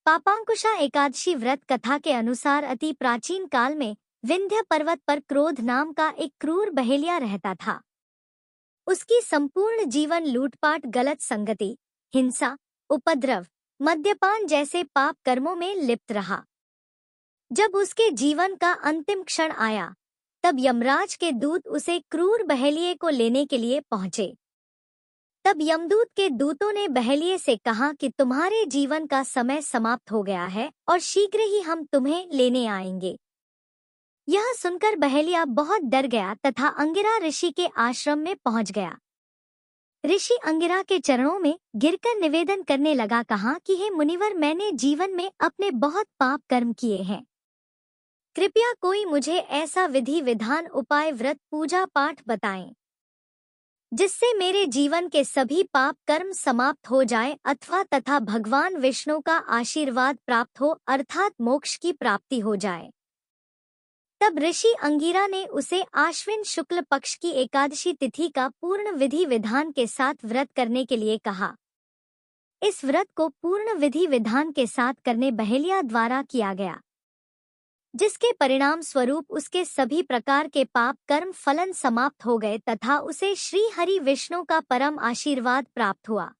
पापांकुशा एकादशी व्रत कथा के अनुसार अति प्राचीन काल में विंध्य पर्वत पर क्रोध नाम का एक क्रूर बहेलिया रहता था। उसकी संपूर्ण जीवन लूटपाट, गलत संगति, हिंसा, उपद्रव, मद्यपान जैसे पाप कर्मों में लिप्त रहा। जब उसके जीवन का अंतिम क्षण आया, तब यमराज के दूत उसे क्रूर बहेलिये को लेने के लिए पहुंचे। तब यमदूत के दूतों ने बहेलिये से कहा कि तुम्हारे जीवन का समय समाप्त हो गया है और शीघ्र ही हम तुम्हें लेने आएंगे। यह सुनकर बहेलिया बहुत डर गया तथा अंगिरा ऋषि के आश्रम में पहुंच गया। ऋषि अंगिरा के चरणों में गिरकर निवेदन करने लगा, कहा कि हे मुनिवर, मैंने जीवन में अपने बहुत पाप कर्म किए हैं। कृपया कोई मुझे ऐसा विधि विधान, उपाय, व्रत, पूजा पाठ बताएं जिससे मेरे जीवन के सभी पाप कर्म समाप्त हो जाए अथवा तथा भगवान विष्णु का आशीर्वाद प्राप्त हो, अर्थात मोक्ष की प्राप्ति हो जाए। तब ऋषि अंगिरा ने उसे आश्विन शुक्ल पक्ष की एकादशी तिथि का पूर्ण विधि विधान के साथ व्रत करने के लिए कहा। इस व्रत को पूर्ण विधि विधान के साथ करने बहेलिया द्वारा किया गया, जिसके परिणाम स्वरूप उसके सभी प्रकार के पाप कर्म फलन समाप्त हो गए तथा उसे श्री हरि विष्णु का परम आशीर्वाद प्राप्त हुआ।